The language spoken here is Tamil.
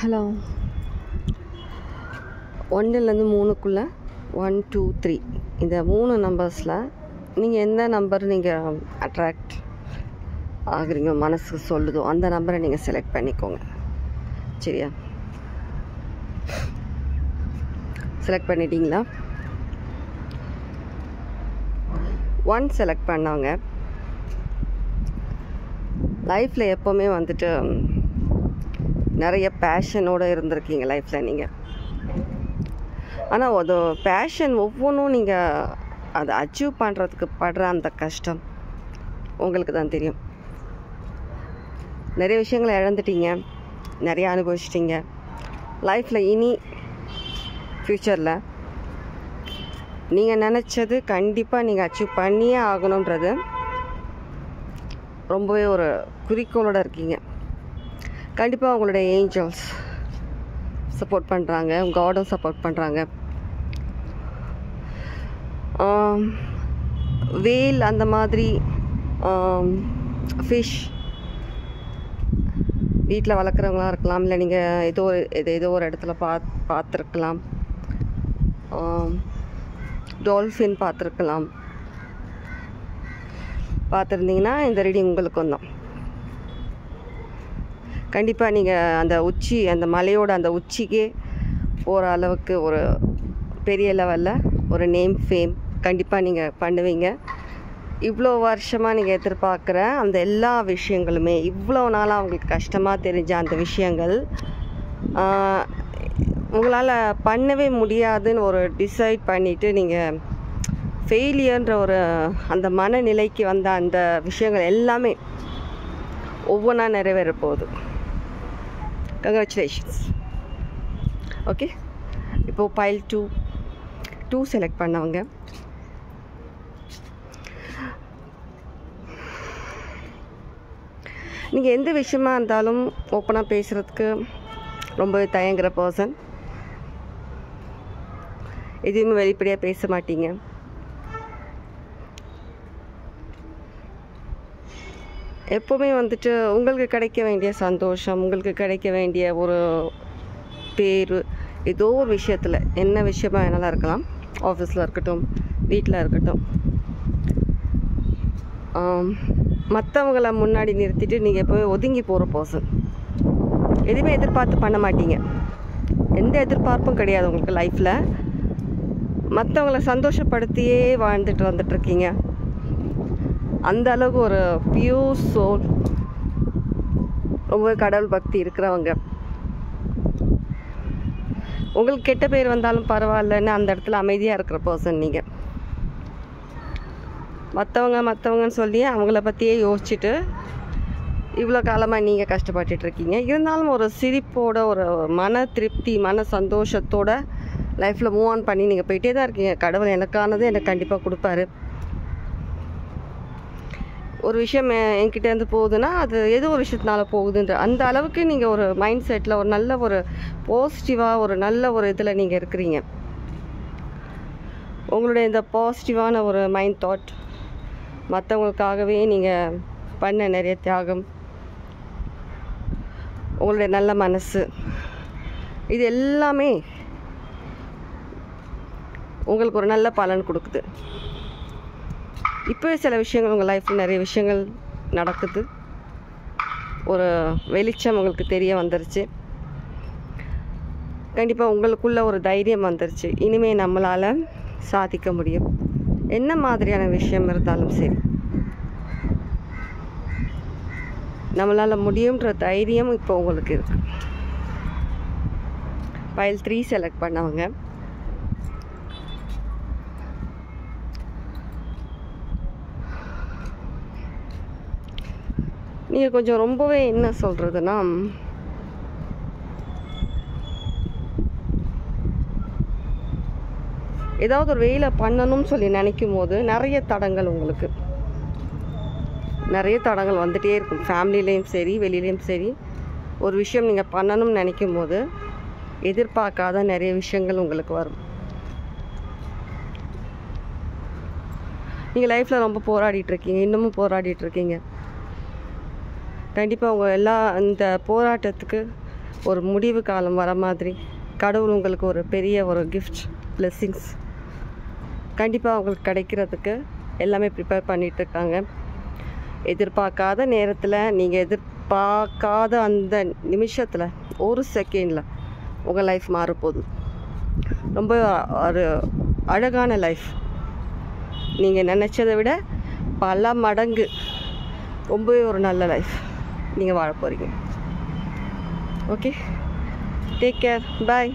ஹலோ, 1லேருந்து 3க்குள்ளே 1, 2, 3 இந்த 3 நம்பர்ஸில் நீங்கள் எந்த நம்பர் நீங்கள் அட்ராக்ட் ஆகுறீங்க, மனசு சொல்லுதோ அந்த நம்பரை நீங்கள் செலக்ட் பண்ணிக்கோங்க. சரியா? செலக்ட் பண்ணிட்டீங்களா? 1 செலக்ட் பண்ணவங்க லைஃப்பில் எப்போவுமே வந்துட்டு நிறைய பேஷனோடு இருந்திருக்கீங்க லைஃப்பில் நீங்கள். ஆனால் அது பேஷன் ஒவ்வொன்றும் நீங்கள் அதை அச்சீவ் பண்ணுறதுக்கு படுற அந்த கஷ்டம் உங்களுக்கு தான் தெரியும். நிறைய விஷயங்களை இழந்துட்டீங்க, நிறைய அனுபவிச்சிட்டிங்க. லைஃப்பில் இனி ஃப்யூச்சரில் நீங்கள் நினச்சது கண்டிப்பாக நீங்கள் அச்சீவ் பண்ணியே ஆகணுன்றது ரொம்பவே ஒரு குறிக்கோளோடு இருக்கீங்க. கண்டிப்பாக உங்களுடைய ஏஞ்சல்ஸ் சப்போர்ட் பண்ணுறாங்க, காடும் சப்போர்ட் பண்ணுறாங்க. வேல் அந்த மாதிரி ஃபிஷ் வீட்டில் வளர்க்குறவங்களாம் இருக்கலாம், இல்லை நீங்கள் ஏதோ ஒரு இடத்துல பார்த்துருக்கலாம். டால்ஃபின் பார்த்துருந்தீங்கன்னா இந்த ரீடிங் உங்களுக்கு வந்தோம். கண்டிப்பாக நீங்கள் அந்த மலையோட அந்த உச்சிக்கே போகிற அளவுக்கு ஒரு பெரிய லெவலில் ஒரு நேம் ஃபேம் கண்டிப்பாக நீங்கள் பண்ணுவீங்க. இவ்வளோ வருஷமாக நீங்கள் எதிர்பார்க்குற அந்த எல்லா விஷயங்களுமே, இவ்வளோ நாளாக உங்களுக்கு கஷ்டமாக தெரிஞ்ச அந்த விஷயங்கள் உங்களால் பண்ணவே முடியாதுன்னு ஒரு டிசைட் பண்ணிவிட்டு நீங்கள் ஃபெயிலியர்ன்ற ஒரு அந்த மனநிலைக்கு வந்த அந்த விஷயங்கள் எல்லாமே ஒவ்வொன்றா நிறைவேற போகுது. கங்க்ராச்சுலேஷன்ஸ். ஓகே, இப்போது பைல் 2 செலக்ட் பண்ணவங்க நீங்கள் எந்த விஷயமா இருந்தாலும் ஓப்பனாக பேசுகிறதுக்கு ரொம்ப தயங்குற பர்சன். எதுவுமே வெளிப்படையாக பேச மாட்டீங்க. எப்போவுமே வந்துட்டு உங்களுக்கு கிடைக்க வேண்டிய சந்தோஷம், உங்களுக்கு கிடைக்க வேண்டிய ஒரு பேர், ஏதோ ஒரு விஷயத்தில், என்ன விஷயமா வேணாலும் இருக்கலாம், ஆஃபீஸில் இருக்கட்டும், வீட்டில் இருக்கட்டும், மற்றவங்களை முன்னாடி நிறுத்திட்டு நீங்கள் எப்போவே ஒதுங்கி போகிற பர்சன். எதுவுமே எதிர்பார்த்து பண்ண மாட்டீங்க, எந்த எதிர்பார்ப்பும் கிடையாது உங்களுக்கு லைஃப்பில். மற்றவங்களை சந்தோஷப்படுத்தியே வாழ்ந்துட்டு வந்துட்டுருக்கீங்க. அந்த அளவுக்கு ஒரு பியூர் சோல், ரொம்ப கடவுள் பக்தி இருக்கிறவங்க. உங்களுக்கு கெட்ட பேர் வந்தாலும் பரவாயில்லன்னு அந்த இடத்துல அமைதியாக இருக்கிற பர்சன் நீங்கள். மற்றவங்கன்னு சொல்லி அவங்கள பற்றியே யோசிச்சுட்டு இவ்வளோ காலமாக நீங்கள் கஷ்டப்பட்டுட்ருக்கீங்க. இருந்தாலும் ஒரு சிரிப்போட, ஒரு மன திருப்தி, மன சந்தோஷத்தோட லைஃப்பில் மூவ் ஆன் பண்ணி நீங்கள் போயிட்டே தான் இருக்கீங்க. கடவுள் எனக்கானது எனக்கு கண்டிப்பாக கொடுப்பாரு. ஒரு விஷயம் என்கிட்டேருந்து போகுதுன்னா அது ஏதோ ஒரு விஷயத்தினால போகுதுன்ற அந்த அளவுக்கு நீங்கள் ஒரு மைண்ட் செட்டில், ஒரு நல்ல ஒரு பாசிட்டிவாக, ஒரு நல்ல ஒரு இதில் நீங்கள் இருக்கிறீங்க. உங்களுடைய இந்த பாசிட்டிவான ஒரு மைண்ட் தாட், மற்றவங்களுக்காகவே நீங்கள் பண்ண நிறைய தியாகம், உங்களுடைய நல்ல மனசு, இது எல்லாமே உங்களுக்கு ஒரு நல்ல பலன் கொடுக்குது. இப்போ சில விஷயங்கள் உங்கள் லைஃப்பில் நிறைய விஷயங்கள் நடக்குது, ஒரு வெளிச்சம் உங்களுக்கு தெரிய வந்துருச்சு. கண்டிப்பாக உங்களுக்குள்ள ஒரு தைரியம் வந்துருச்சு. இனிமேல் நம்மளால் சாதிக்க முடியும், என்ன மாதிரியான விஷயம் இருந்தாலும் சரி நம்மளால் முடியுன்ற தைரியம் இப்போ உங்களுக்கு இருக்குது. பைல் 3 செலக்ட் பண்ணவங்க நீங்கள் கொஞ்சம் ரொம்பவே என்ன சொல்கிறதுனா, ஏதாவது ஒரு வேலை பண்ணணும்னு சொல்லி நினைக்கும் போது நிறைய தடங்கள், உங்களுக்கு நிறைய தடங்கள் வந்துகிட்டே இருக்கும். ஃபேமிலிலேயும் சரி, வெளியிலையும் சரி, ஒரு விஷயம் நீங்கள் பண்ணணும்னு நினைக்கும் போது எதிர்பார்க்காத நிறைய விஷயங்கள் உங்களுக்கு வரும். நீங்கள் லைஃப்பில் ரொம்ப போராடிட்டுருக்கீங்க, இன்னமும் போராடிட்டுருக்கீங்க. கண்டிப்பாக உங்கள் இந்த போராட்டத்துக்கு ஒரு முடிவு காலம் வர மாதிரி கடவுள் உங்களுக்கு ஒரு பெரிய ஒரு கிஃப்ட் பிளெஸ்ஸிங்ஸ் கண்டிப்பாக உங்களுக்கு கிடைக்கிறதுக்கு எல்லாமே ப்ரிப்பேர் பண்ணிகிட்ருக்காங்க. எதிர்பார்க்காத நேரத்தில், நீங்கள் எதிர்பார்க்காத அந்த நிமிஷத்தில், ஒரு செகண்டில் உங்கள் லைஃப் மாறப்போகுது. ரொம்ப ஒரு அழகான லைஃப், நீங்கள் நினச்சதை விட பல மடங்கு ரொம்பவே ஒரு நல்ல லைஃப் நீங்கள் வாழ போகிறீங்க. ஓகே, டேக் கேர், பாய்.